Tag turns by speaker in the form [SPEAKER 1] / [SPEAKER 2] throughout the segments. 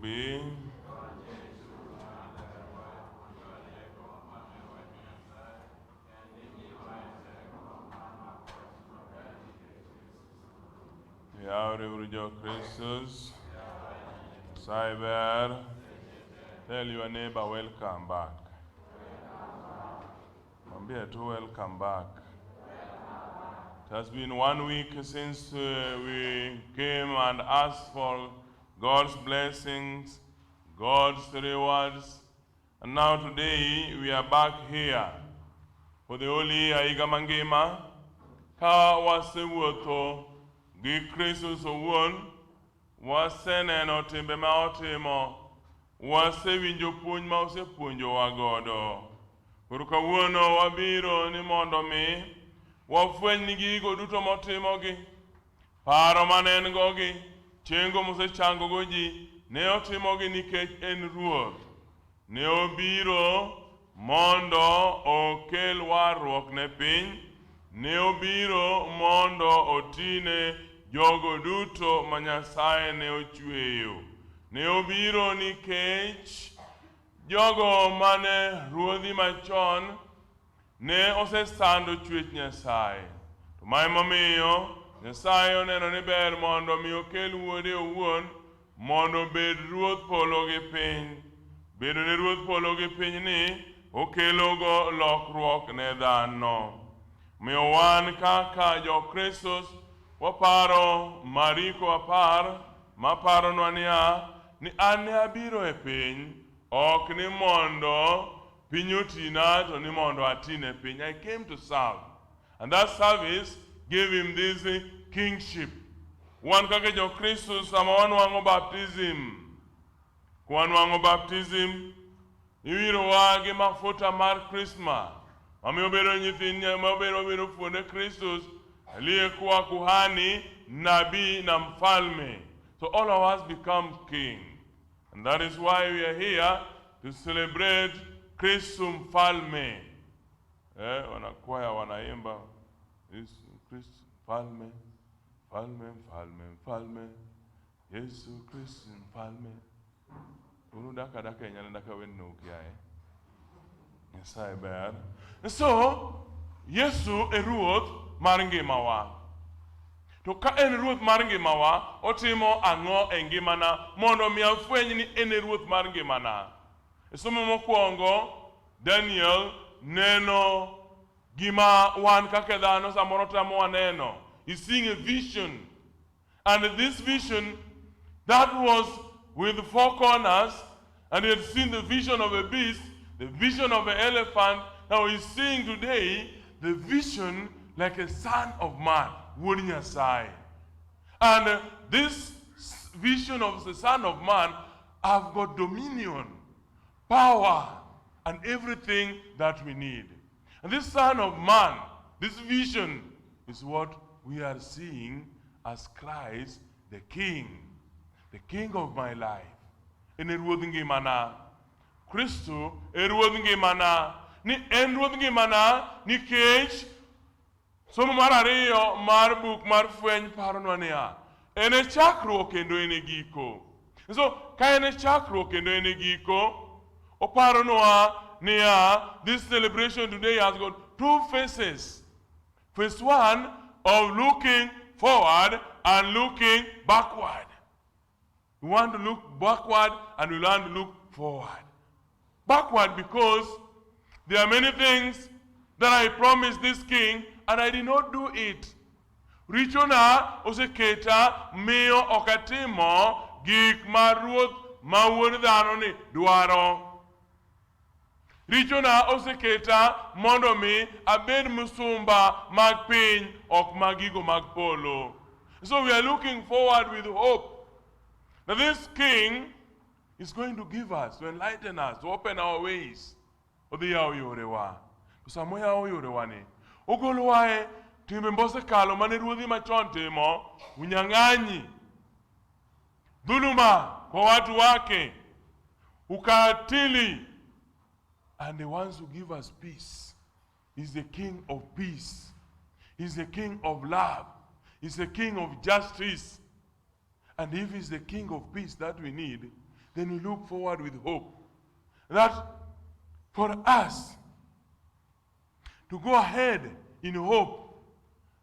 [SPEAKER 1] be. Yahweh Christus, Cyber, tell your neighbor welcome back. Mambia to welcome back. It has been 1 week since we came and asked for God's blessings, God's rewards, and now today we are back here for the Holy Aiga Mangema, Ka wasewuotho gi Kristus owuon, waseneno timbe ma otimo, wasewinjo puonj ma osepuonjowa godo. Koro kawuono wabiro ni mondo mi wafweny ni gigo duto motimogi, paro mane en gogi, chengo mosechangogo ji, ne otimogi nikech en Ruoth. Ne obiro mondo okel warruok ne piny, ne obiro mondo otine jogo duto ma Nyasaye ne ochweyo. Ne obiro nikech jogo mane ruodhi machon ne osesando chwech Nyasaye. To ma emomiyo Nyasaye oneno ni ber mondo mi okel wuode owuon mondo obed ruodh polo gi piny. Bedo ne ruodh polo gi piny ni okelogo lokruok ne dhano. Miyo wan kaka jo-Kristus waparo Mariko 10 maparonwa niya, ni an ne abiro e piny, ok ni mondo piny otina, to ni mondo atine piny. I came to serve. And that service gave him this kingship. Wan kaka jo-Kristus sama wanwang'o baptism. Kwanwang'o baptism, iwirowa gi mafuta mar Christmas. Mamiyo bedo nyithind bedo fuonde Kristus, aliyekuwa kuhani, nabii na mfalme. So all of us become king. And that is why we are here to celebrate Kristu mfalme. Wanakwaya wanaimba Kristu mfalme, mfalme, mfalme, mfalme, Yesu Kristu mfalme. Unu daka inyala daka wenu ukiae. Nyasaye ber. So, Yesu e ruoth mar ngimawa. To ka en ruoth mar ngimawa, otimo ang'o e ngimana mondo mi afweny ni en ruoth mar ngimana. E somo mokwongo, Daniel neno gima wan kaka dhano samoro tamo waneno. He's seeing a vision. And this vision, that was with 4 corners, and he had seen the vision of a beast, the vision of an elephant. Now he's seeing today the vision like a son of man, Wodi Nyasaye. And this vision of the son of man have got dominion, power, and everything that we need. And this son of man, this vision, is what we are seeing as Christ, the king of my life. En ruodh ngimana. Kristo e ruodh ngimana. Ni en ruodh ngimana nikech somo mar 2 mar buk mar fweny paronwa niya, en e chakruok kendo en e giko. So ka en e chakruok kendo en e giko, oparonwa niya, this celebration today has got 2 phases. Phase 1 of looking forward and looking backward. We want to look backward and we want to look forward. Backward because there are many things that I promised this king and I did not do it. Richona oseketa miyo okatimo gik maruoth ma wuod dhano ni dwaro. Richona oseketa mondo mi abed musumba mag piny ok magigo mag polo. So we are looking forward with hope. Now this king is going to give us, to enlighten us, to open our ways. Odhiyawo yorewa. Samoyawo yorewa ni. Ogolowae timbe mbose kalo mane ruodhi machon timo, unyang'anyi, dhuluma kwa watu wake, ukatili. And the ones who give us peace. He's the king of peace. He's the king of love. He's the king of justice. And if he's the king of peace that we need, then we look forward with hope that for us to go ahead in hope,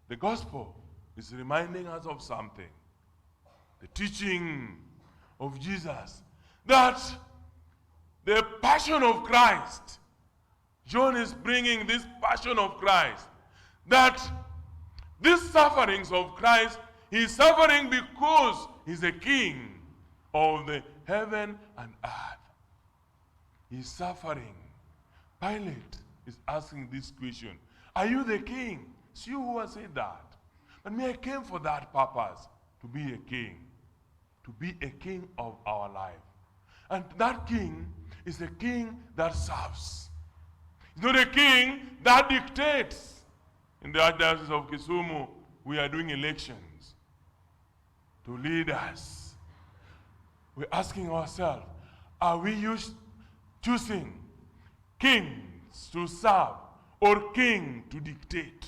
[SPEAKER 1] the gospel is reminding us of something. The teaching of Jesus, that the passion of Christ, John is bringing this passion of Christ, that these sufferings of Christ, he's suffering because he's a king of the heaven and earth. He's suffering. Pilate is asking this question, are you the king? It's you who has said that. But me, I came for that purpose, to be a king. To be a king of our life. And that king is a king that serves. It's not a king that dictates. In the Archdiocese of Kisumu, we are doing elections to lead us. We're asking ourselves, are we choosing kings to serve or king to dictate?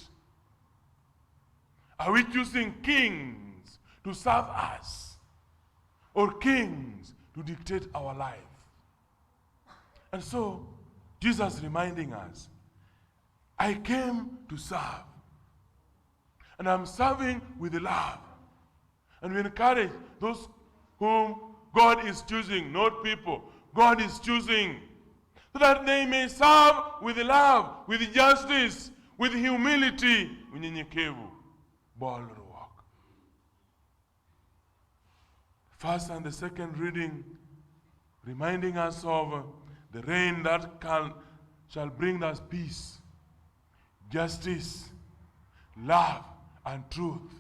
[SPEAKER 1] Are we choosing kings to serve us or kings to dictate our life? And so, Jesus reminding us, I came to serve. And I'm serving with love. And we encourage those whom God is choosing, not people. God is choosing. So that they may serve with love, with justice, with humility. Unyenyekevu. Walk. First and the second reading, reminding us of the reign that shall bring us peace, justice, love, and truth.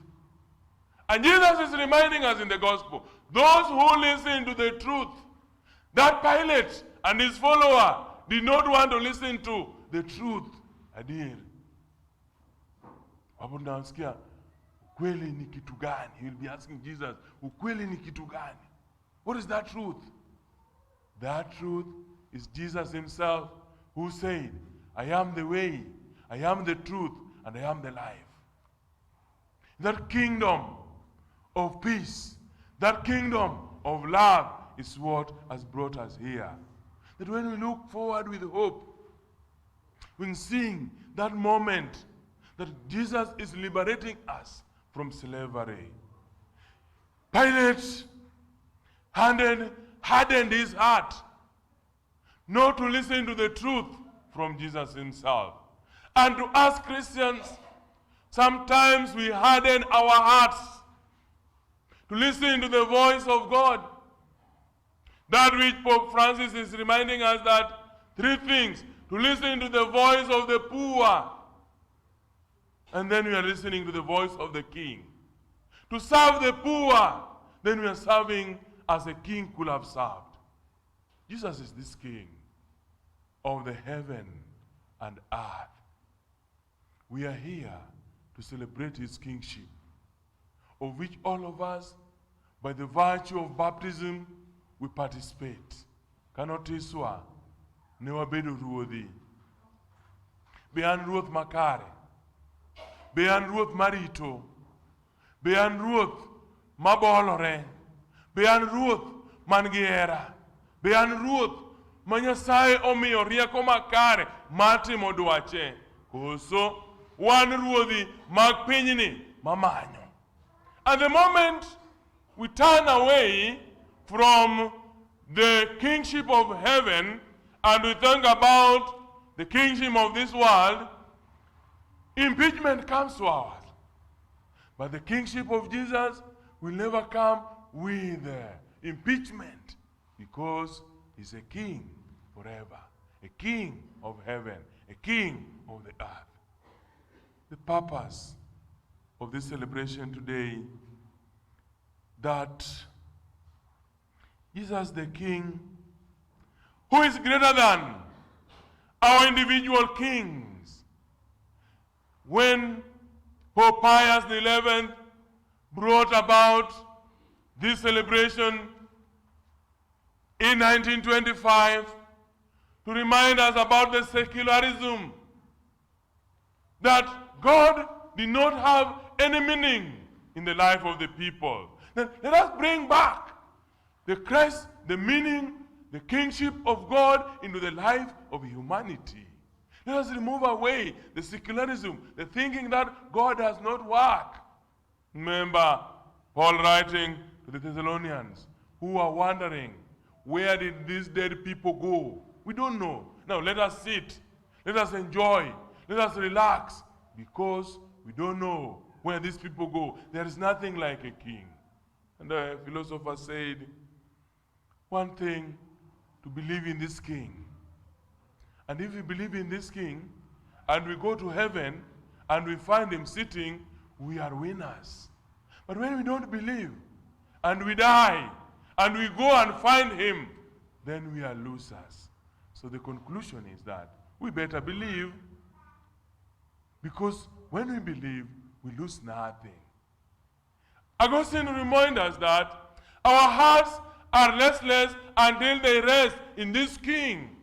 [SPEAKER 1] And Jesus is reminding us in the gospel, those who listen to the truth, that Pilate and his follower did not want to listen to the truth. Adir. Hapo tunasikia ukweli ni kitu gani? He will be asking Jesus, ukweli ni kitu gani? What is that truth? That truth is Jesus himself who said, I am the way, I am the truth, and I am the life. That kingdom of peace, that kingdom of love is what has brought us here. That when we look forward with hope, when seeing that moment that Jesus is liberating us from slavery. Pilate hardened his heart not to listen to the truth from Jesus himself. And to us Christians, sometimes we harden our hearts to listen to the voice of God. That which Pope Francis is reminding us, that three things: to listen to the voice of the poor, and then we are listening to the voice of the king. To serve the poor, then we are serving as a king could have served. Jesus is this king of the heaven and earth. We are here to celebrate his kingship, of which all of us, by the virtue of baptism, we participate. Kanotiswa ne wabedo ruodhi. Be an ruoth makare. Be an ruoth marito. Be an ruoth mabolore. Be an ruoth mangi hera. Be an ruoth ma Nyasaye omiyo rieko makare matimo dwache. Koso wan ruodhi mag pinyni mamanyo. At the moment we turn away from the kingship of heaven and we think about the kingship of this world, impeachment comes to ours. But the kingship of Jesus will never come with impeachment, because he's a king forever, a king of heaven, a king of the earth. The purpose of this celebration today, that Jesus the King, who is greater than our individual kings. When Pope Pius XI brought about this celebration in 1925 to remind us about the secularism, that God did not have any meaning in the life of the people. Then let us bring back the Christ, the meaning, the kingship of God into the life of humanity. Let us remove away the secularism, the thinking that God does not work. Remember, Paul writing to the Thessalonians, who are wondering, where did these dead people go? We don't know. Now let us sit, let us enjoy, let us relax, because we don't know where these people go. There is nothing like a king. And the philosopher said, one thing, to believe in this king. And if we believe in this king, and we go to heaven, and we find him sitting, we are winners. But when we don't believe, and we die, and we go and find him, then we are losers. So the conclusion is that we better believe, because when we believe, we lose nothing. Augustine reminds us that our hearts are restless until they rest in this king.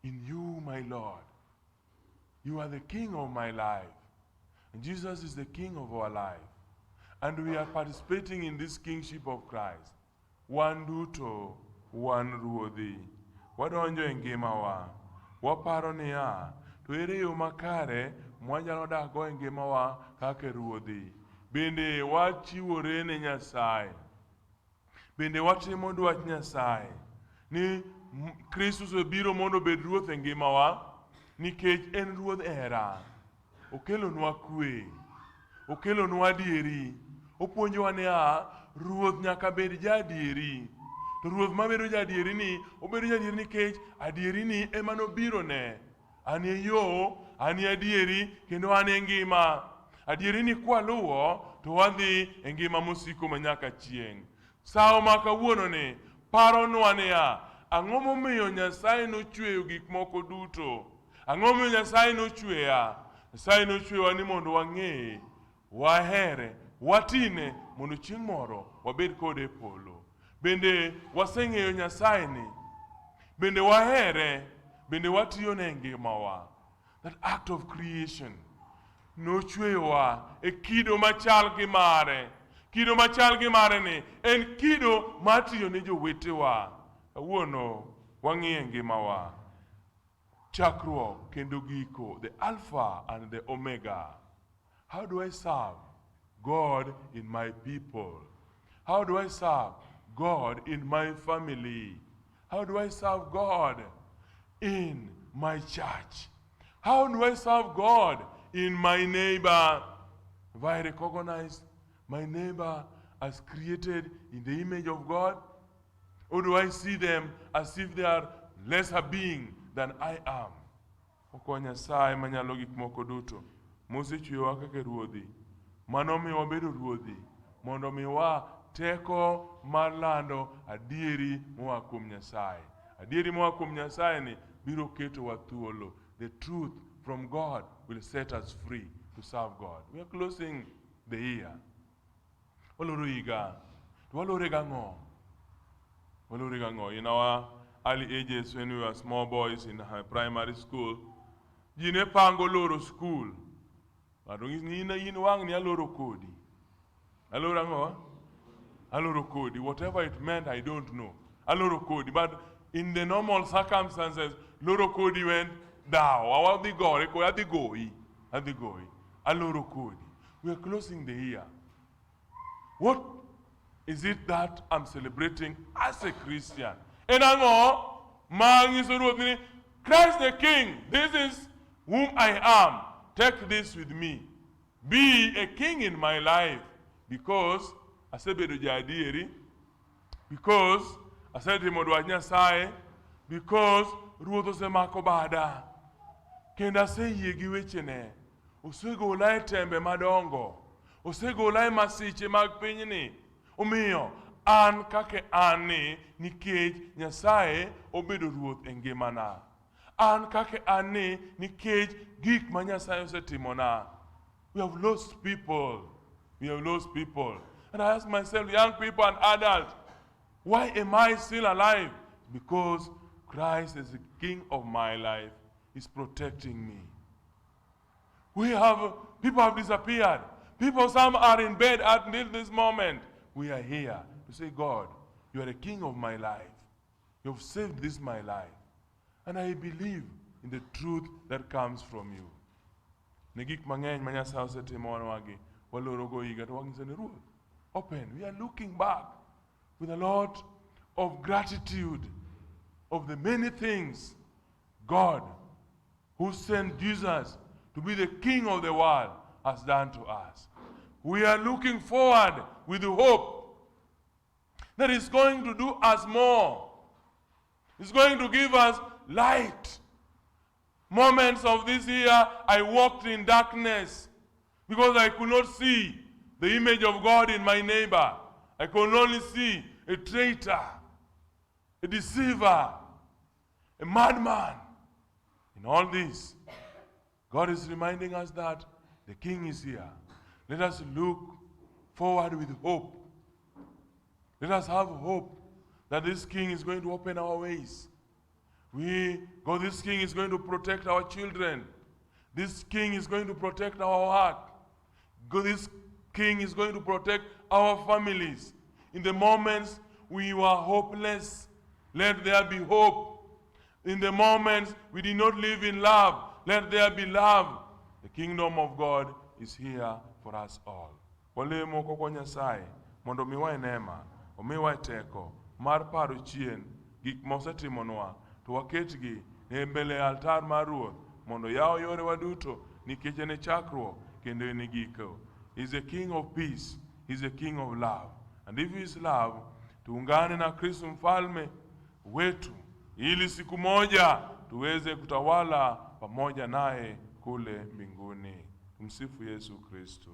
[SPEAKER 1] In you, my Lord. You are the king of my life. And Jesus is the king of our life. And we are participating in this kingship of Christ. One duto, one ruodhi. Wadonjo e ngimawa. Waparo niya, to ere yo makare mwanyalo dago e ngimawa kaka ruodhi. Bende wachiwore ne Nyasaye. Bende watimo dwach Nyasaye. Ni Kristus obiro mondo obed ruoth e ngimawa, nikech en ruodh hera. Okelonwa kwe, okelonwa adieri. Opuonjowa niya, ruoth nyaka bed jadieri. To ruoth mabedo jadieri ni, obedo jadieri nikech adieri ni ema nobiro ne. An e yo, an e adieri, kendo an e ngima. Adieri ni kwaluwo, to wadhi e ngima mosiko manyaka chieng'. Sao ma kawuono ni, paronwa niya, ang'o momiyo Nyasaye nochweyo gik moko duto? Ang'o momiyo Nyasaye nochweya? Nyasaye nochweyowa ni mondo wang'e, wahere, watine, mondo chieng' moro wabed kode e polo. Bende waseng'eyo Nyasaye ni, bende wahere, bende watiyo ne ngimawa. That act of creation nochweyowa e kido machal gi mare. Kido machal gi mare ni en kido matiyo ne jowetewa. Kawuono wang'iye ngimawa. Chakruok kendo giko, the Alpha and the Omega. How do I serve God in my people? How do I serve God in my family? How do I serve God in my church? How do I serve God in my neighbor? Have I recognized my neighbor as created in the image of God? Or do I see them as if they are lesser being than I am? Oko Nyasaye manyalo gik moko duto, mosechweyowa kaka ruodhi, mano miyo wabedo ruodhi, mondo miwa teko mar lando adieri moa kuom Nyasaye. Adieri moa kuom Nyasaye ni biro ketowa thuolo. The truth from God will set us free to serve God. We are closing the year. Waloro higa. Walore gang'o. Walore gang'o. In our early ages, when we were small boys in primary school, jine pango loro school. Yin wang ni aloro kodi. Aloro ang'o? Aloro kodi. Whatever it meant, I don't know. Aloro kodi. But in the normal circumstances, loro kodi went thou. Awadi gore ko adi goi. Adi goi. Aloro kodi. We are closing the year. What is it that I'm celebrating as a Christian? Enango mangiso ruodhi, Christ the King. This is whom I am. Take this with me. Be a king in my life, because asebedo jadieri, because asetimo dwach Nyasaye, because ruoth osemako bada, kendo aseyie gi wechene. Osegola e tembe madongo, osegola e masiche mag pinyni. Omiyo an kake an ni, nikech Nyasaye obedo ruoth e ngimana. An kake an ni, nikech gik ma Nyasaye osetimona. We have lost people. We have lost people. And I ask myself, young people and adults, why am I still alive? Because Christ is the King of my life. He's protecting me. People have disappeared. Some are in bed until this moment. we are here to say, God, you are the king of my life. You have saved this my life. And I believe in the truth that comes from you. Negik mangeny manya sao se timon wagi. Waloro go iga to wagi rule. Open. We are looking back with a lot of gratitude of the many things God, who sent Jesus to be the king of the world, has done to us. We are looking forward with hope that He's going to do us more. He's going to give us light. Moments of this year, I walked in darkness because I could not see the image of God in my neighbor. I could only see a traitor, a deceiver, a madman. In all this, God is reminding us that the King is here. Let us look forward with hope. Let us have hope that this King is going to open our ways. God, this King is going to protect our children. This King is going to protect our work. God, this King is going to protect our families. In the moments we were hopeless, let there be hope. In the moments we did not live in love, let there be love. The kingdom of God is here for us all. Walemo koko Nyasaye, mondo miwa enema, omiwa teko, mar paro chien, gik mosetimonwa, to waketgi e mbele altar mar Ruoth, mondo yaw yore waduto, nikech en chakruok kendo en giko. He's a king of peace. He's a king of love. And if he is love, tuungane na Kristo mfalme wetu, ili siku moja tuweze kutawala pamoja naye kule mbinguni. Tumsifu Yesu Kristo.